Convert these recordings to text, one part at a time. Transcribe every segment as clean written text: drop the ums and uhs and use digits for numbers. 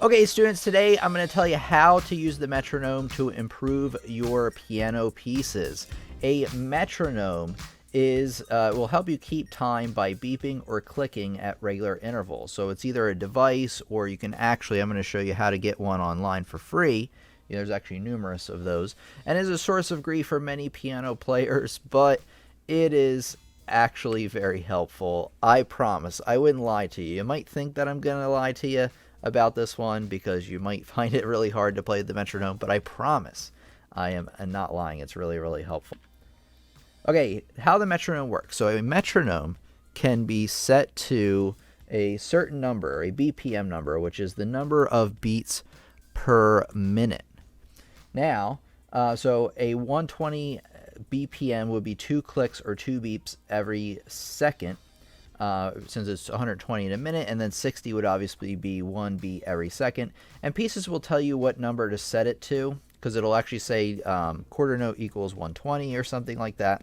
Okay, students, today I'm going to tell you how to use the metronome to improve your piano pieces. A metronome will help you keep time by beeping or clicking at regular intervals. So it's either a device, or you can actually, I'm going to show you how to get one online for free. There's actually numerous of those, and is a source of grief for many piano players, but it is actually very helpful. I promise. I wouldn't lie to you. You might think that I'm going to lie to you about this one because you might find it really hard to play the metronome, but I promise I am not lying. It's really, really helpful. Okay, how the metronome works. So a metronome can be set to a certain number, a BPM number, which is the number of beats per minute. Now, so a 120 BPM would be 2 clicks or 2 beeps every second, since it's 120 in a minute, and then 60 would obviously be 1 beat every second. And Pieces will tell you what number to set it to, because it'll actually say quarter note equals 120 or something like that,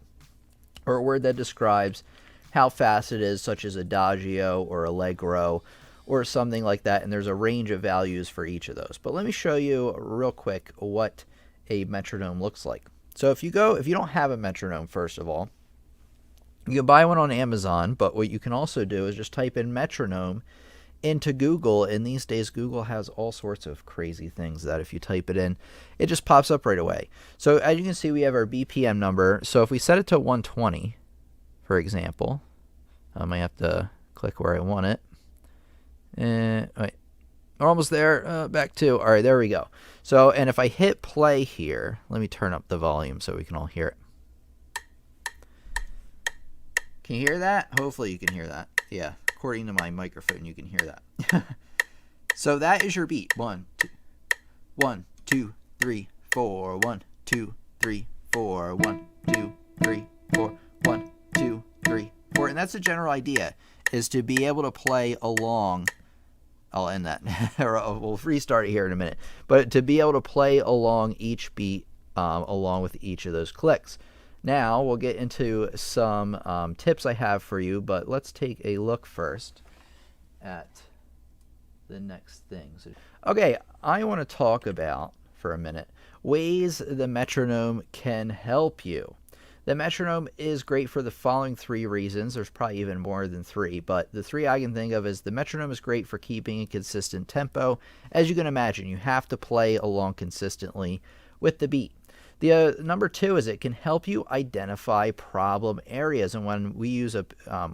or a word that describes how fast it is, such as adagio or allegro or something like that, and there's a range of values for each of those. But let me show you real quick what a metronome looks like. So if you don't have a metronome, first of all, you can buy one on Amazon, but what you can also do is just type in metronome into Google, and these days Google has all sorts of crazy things that if you type it in, it just pops up right away. So as you can see, we have our BPM number. So if we set it to 120, for example, I might have to click where I want it. Wait, we're almost there. Back to, all right, there we go. So, and if I hit play here, let me turn up the volume so we can all hear it. Can you hear that? Hopefully you can hear that. Yeah, according to my microphone, you can hear that. So that is your beat. 1, 2, 1, 2, 3, 4. 1, 2, 3, 4. 1, 2, 3, 4. 1, 2, 3, 4. And that's the general idea, is to be able to play along. I'll end that. We'll restart it here in a minute. But to be able to play along each beat, along with each of those clicks. Now we'll get into some tips I have for you, but let's take a look first at the next things. Okay, I want to talk about, for a minute, ways the metronome can help you. The metronome is great for the following 3 reasons. There's probably even more than 3, but the 3 I can think of is the metronome is great for keeping a consistent tempo. As you can imagine, you have to play along consistently with the beat. The number 2 is it can help you identify problem areas, and when we use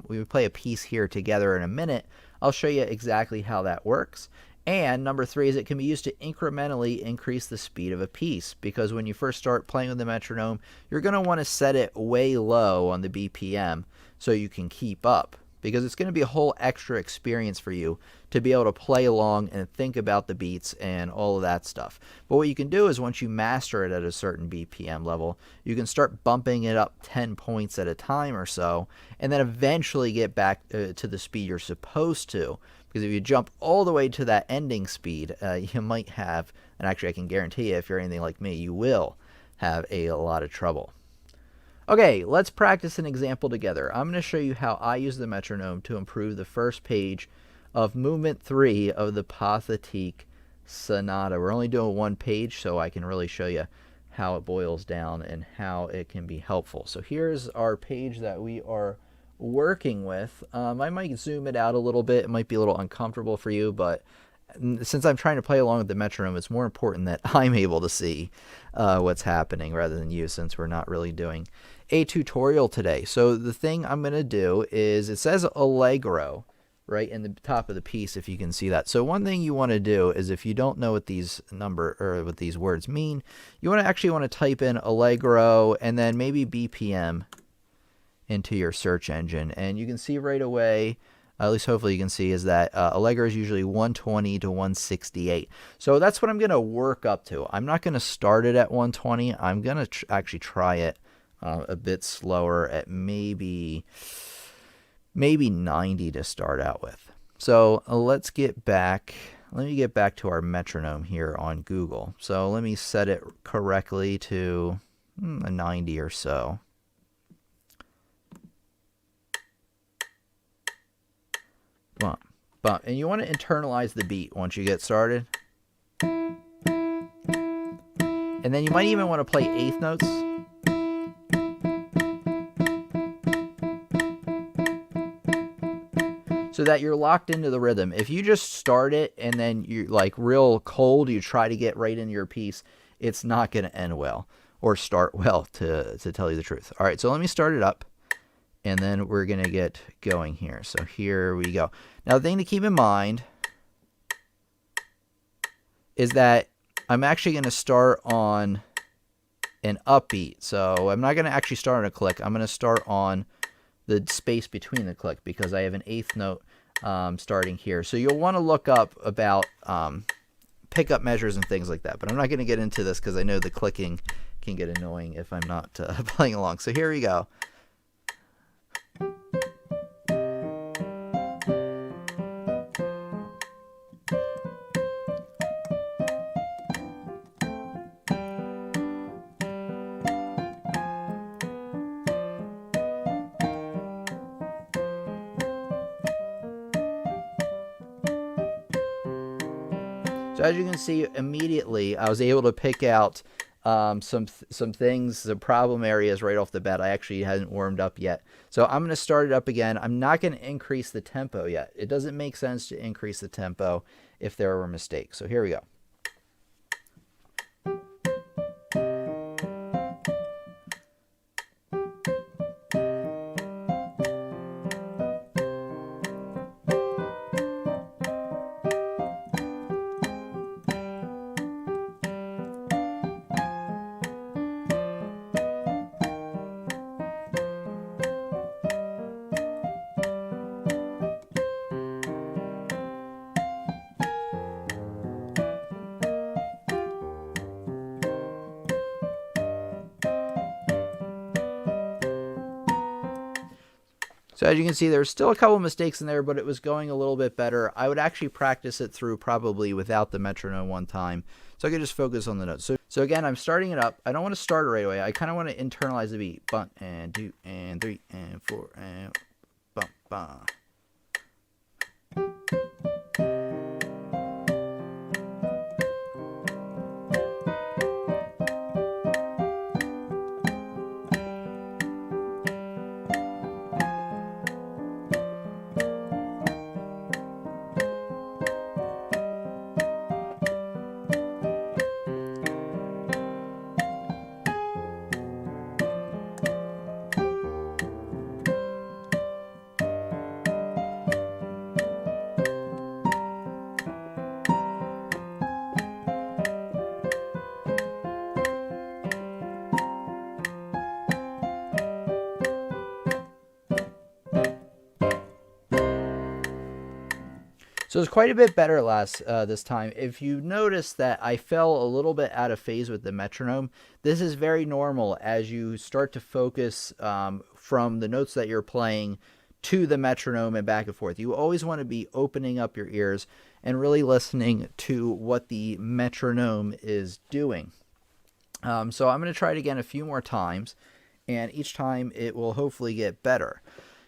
we play a piece here together in a minute, I'll show you exactly how that works. And number 3 is it can be used to incrementally increase the speed of a piece, because when you first start playing with the metronome, you're going to want to set it way low on the BPM so you can keep up, because it's going to be a whole extra experience for you to be able to play along and think about the beats and all of that stuff. But what you can do is once you master it at a certain BPM level, you can start bumping it up 10 points at a time or so, and then eventually get back to the speed you're supposed to. Because if you jump all the way to that ending speed, you might have, and actually I can guarantee you, if you're anything like me, you will have a lot of trouble. Okay, let's practice an example together. I'm going to show you how I use the metronome to improve the first page of movement 3 of the Pathétique Sonata. We're only doing 1 page, so I can really show you how it boils down and how it can be helpful. So here's our page that we are working with. I might zoom it out a little bit. It might be a little uncomfortable for you, but since I'm trying to play along with the metronome, it's more important that I'm able to see what's happening rather than you, since we're not really doing a tutorial today. So the thing I'm going to do is, it says allegro right in the top of the piece, if you can see that. So one thing you want to do is, if you don't know what these what these words mean, you want to type in allegro and then maybe BPM into your search engine, and you can see right away, at least hopefully you can see, is that allegro is usually 120 to 168. So that's what I'm going to work up to. I'm not going to start it at 120. I'm going to actually try it a bit slower at maybe 90 to start out with. So let's get back. Let me get back to our metronome here on Google. So let me set it correctly to a 90 or so. Bump, bump. And you want to internalize the beat once you get started. And then you might even want to play eighth notes. So that you're locked into the rhythm. If you just start it and then you're like real cold, you try to get right into your piece, it's not going to end well or start well, to tell you the truth. All right, so let me start it up, and then we're going to get going here. So here we go. Now, the thing to keep in mind is that I'm actually going to start on an upbeat. So I'm not going to actually start on a click. I'm going to start on the space between the click because I have an eighth note starting here. So you'll want to look up about pickup measures and things like that. But I'm not going to get into this because I know the clicking can get annoying if I'm not playing along. So here we go. So as you can see, immediately I was able to pick out some things, the problem areas right off the bat. I actually hadn't warmed up yet. So I'm going to start it up again. I'm not going to increase the tempo yet. It doesn't make sense to increase the tempo if there were mistakes. So here we go. So as you can see, there's still a couple mistakes in there, but it was going a little bit better. I would actually practice it through probably without the metronome one time, so I could just focus on the notes. So again, I'm starting it up. I don't want to start it right away. I kind of want to internalize the beat. 1 and 2 and 3 and 4 and bum bum. So it's quite a bit better this time. If you notice that I fell a little bit out of phase with the metronome, this is very normal as you start to focus from the notes that you're playing to the metronome and back and forth. You always want to be opening up your ears and really listening to what the metronome is doing. So I'm going to try it again a few more times, and each time it will hopefully get better.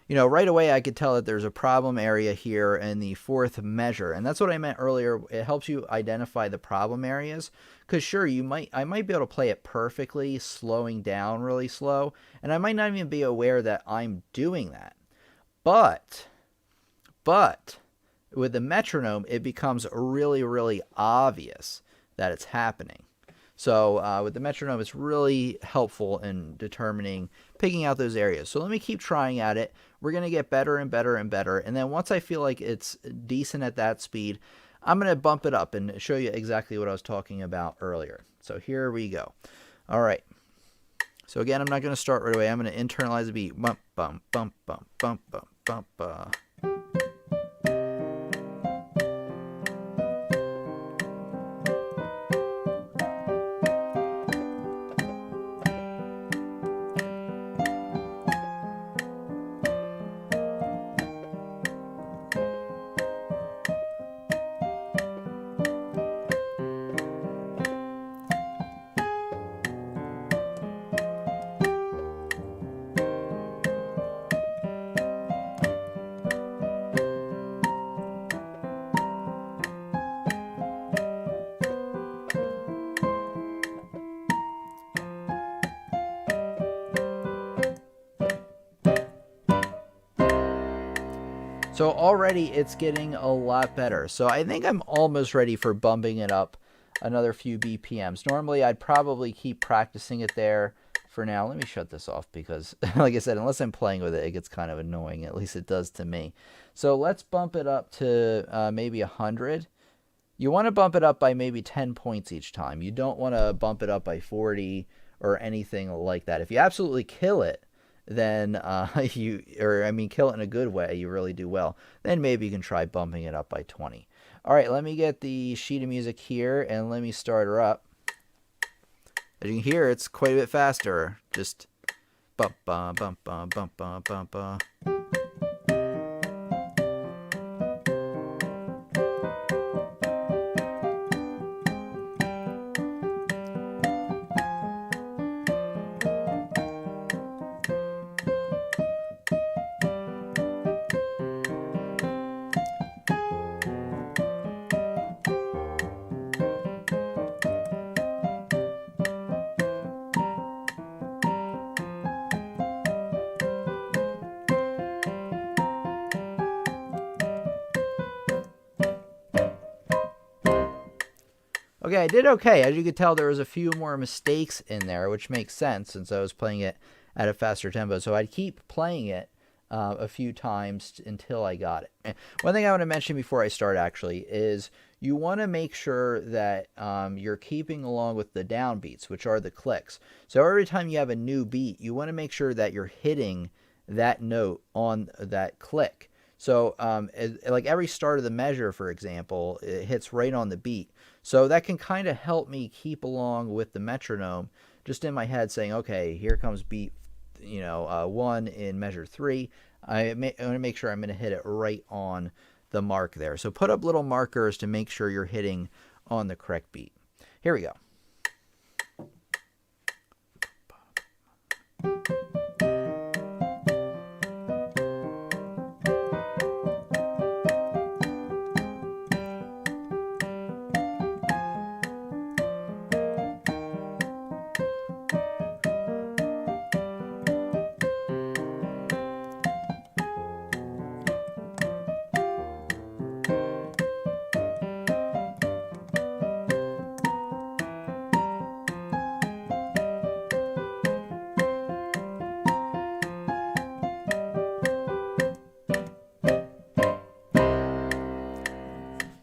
You know, right away I could tell that there's a problem area here in the fourth measure, and that's what I meant earlier. It helps you identify the problem areas, because sure, I might be able to play it perfectly, slowing down really slow, and I might not even be aware that I'm doing that. But with the metronome, it becomes really, really obvious that it's happening. So with the metronome, it's really helpful in picking out those areas. So let me keep trying at it. We're going to get better and better and better. And then once I feel like it's decent at that speed, I'm going to bump it up and show you exactly what I was talking about earlier. So here we go. All right. So again, I'm not going to start right away. I'm going to internalize the beat. Bump, bump, bump, bump, bump, bump, bump, bump. So already it's getting a lot better. So I think I'm almost ready for bumping it up another few BPMs. Normally I'd probably keep practicing it there for now. Let me shut this off because, like I said, unless I'm playing with it, it gets kind of annoying. At least it does to me. So let's bump it up to maybe 100. You want to bump it up by maybe 10 points each time. You don't want to bump it up by 40 or anything like that. If you absolutely kill it, then kill it in a good way, you really do well. Then maybe you can try bumping it up by 20. All right, let me get the sheet of music here and let me start her up. As you can hear, it's quite a bit faster. Just bump, bump, bump, bump, bump, bump, bump, bump. Okay, I did okay. As you could tell, there was a few more mistakes in there, which makes sense since I was playing it at a faster tempo. So I'd keep playing it a few times until I got it. One thing I want to mention before I start actually is you want to make sure that you're keeping along with the downbeats, which are the clicks. So every time you have a new beat, you want to make sure that you're hitting that note on that click. So like every start of the measure, for example, it hits right on the beat. So that can kind of help me keep along with the metronome just in my head saying, okay, here comes beat 1 in measure 3. I want to make sure I'm going to hit it right on the mark there. So put up little markers to make sure you're hitting on the correct beat. Here we go.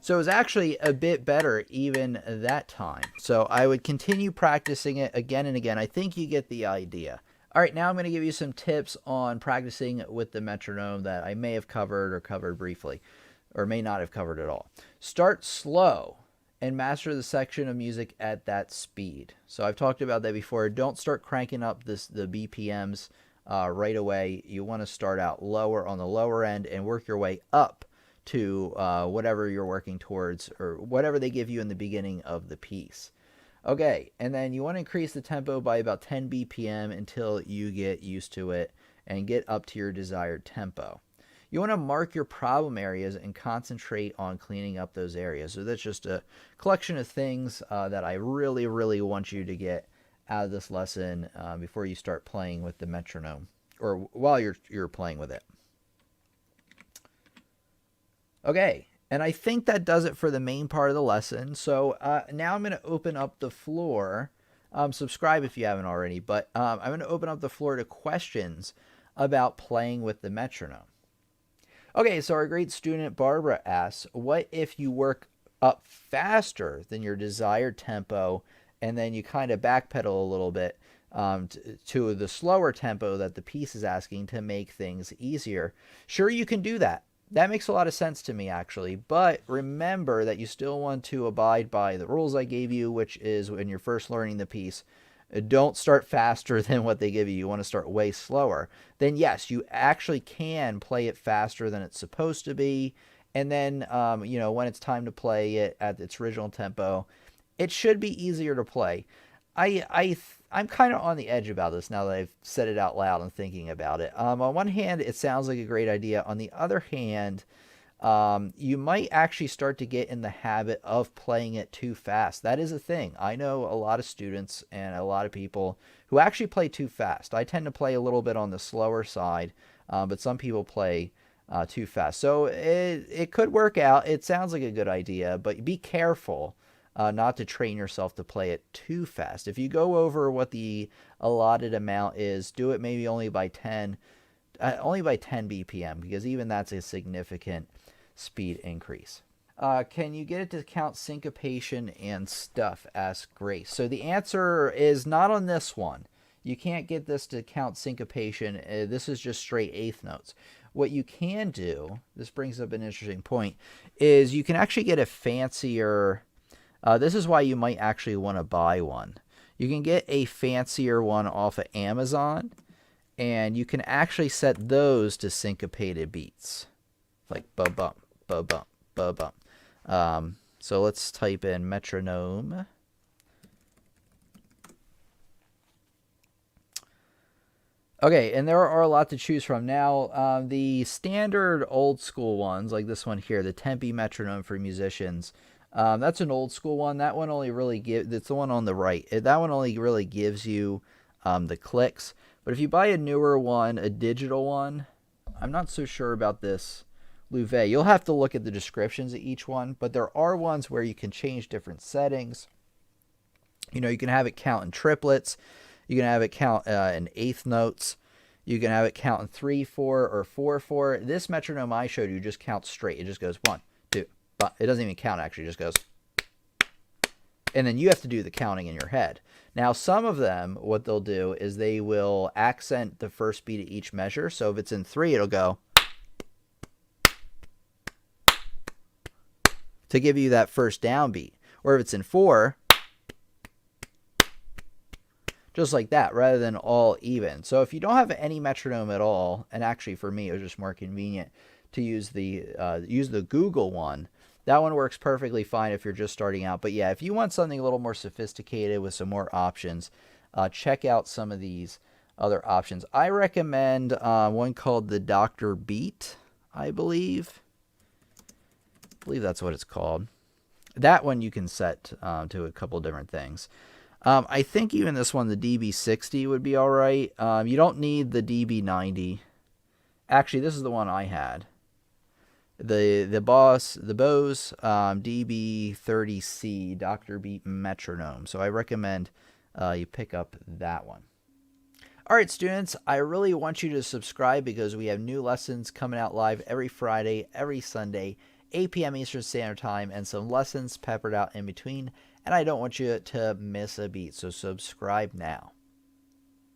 So it was actually a bit better even that time. So I would continue practicing it again and again. I think you get the idea. All right, now I'm going to give you some tips on practicing with the metronome that I may have covered or covered briefly, or may not have covered at all. Start slow and master the section of music at that speed. So I've talked about that before. Don't start cranking up the BPMs right away. You want to start out lower on the lower end and work your way up to whatever you're working towards or whatever they give you in the beginning of the piece. Okay, and then you want to increase the tempo by about 10 BPM until you get used to it and get up to your desired tempo. You want to mark your problem areas and concentrate on cleaning up those areas. So that's just a collection of things that I really, really want you to get out of this lesson before you start playing with the metronome or while you're playing with it. Okay, and I think that does it for the main part of the lesson. So now I'm going to open up the floor. Subscribe if you haven't already, but I'm going to open up the floor to questions about playing with the metronome. Okay, so our great student Barbara asks, what if you work up faster than your desired tempo and then you kind of backpedal a little bit to the slower tempo that the piece is asking to make things easier? Sure, you can do that. That makes a lot of sense to me, actually. But remember that you still want to abide by the rules I gave you, which is when you're first learning the piece, don't start faster than what they give you. You want to start way slower. Then, yes, you actually can play it faster than it's supposed to be. And then, when it's time to play it at its original tempo, it should be easier to play. I'm kind of on the edge about this now that I've said it out loud and thinking about it. On one hand, it sounds like a great idea. On the other hand, you might actually start to get in the habit of playing it too fast. That is a thing. I know a lot of students and a lot of people who actually play too fast. I tend to play a little bit on the slower side, but some people play too fast. So it could work out. It sounds like a good idea, but be careful not to train yourself to play it too fast. If you go over what the allotted amount is, do it maybe only by 10 BPM, because even that's a significant speed increase. Can you get it to count syncopation and stuff? Asked Grace. So the answer is not on this one. You can't get this to count syncopation. This is just straight eighth notes. What you can do, this brings up an interesting point, is you can actually get a fancier, this is why you might actually want to buy one. You can get a fancier one off of Amazon, and you can actually set those to syncopated beats. Like ba-bump, ba-bump, ba-bump. So let's type in metronome. Okay, and there are a lot to choose from. Now, the standard old school ones, like this one here, the Tempe metronome for musicians, that's an old school one. That one only really gives, it's the one on the right. That one only really gives you the clicks. But if you buy a newer one, a digital one, I'm not so sure about this Louvet. You'll have to look at the descriptions of each one, but there are ones where you can change different settings. You know, you can have it count in triplets. You can have it count in eighth notes. You can have it count in 3/4 or 4/4. This metronome I showed you just counts straight. It just goes 1, 2, but it doesn't even count actually. It just goes. And then you have to do the counting in your head. Now, some of them, what they'll do is they will accent the first beat of each measure. So if it's in 3, it'll go to give you that first downbeat. Or if it's in 4, just like that, rather than all even. So if you don't have any metronome at all, and actually for me it was just more convenient to use the Google one. That one works perfectly fine if you're just starting out. But yeah, if you want something a little more sophisticated with some more options, check out some of these other options. I recommend one called the Dr. Beat, I believe. I believe that's what it's called. That one you can set to a couple different things. I think even this one, the DB60, would be all right. You don't need the DB90. Actually, this is the one I had. The Bose DB30C Dr. Beat metronome. So I recommend you pick up that one. All right, students, I really want you to subscribe because we have new lessons coming out live every Friday, every Sunday, 8 p.m. Eastern Standard Time, and some lessons peppered out in between. And I don't want you to miss a beat, so subscribe now.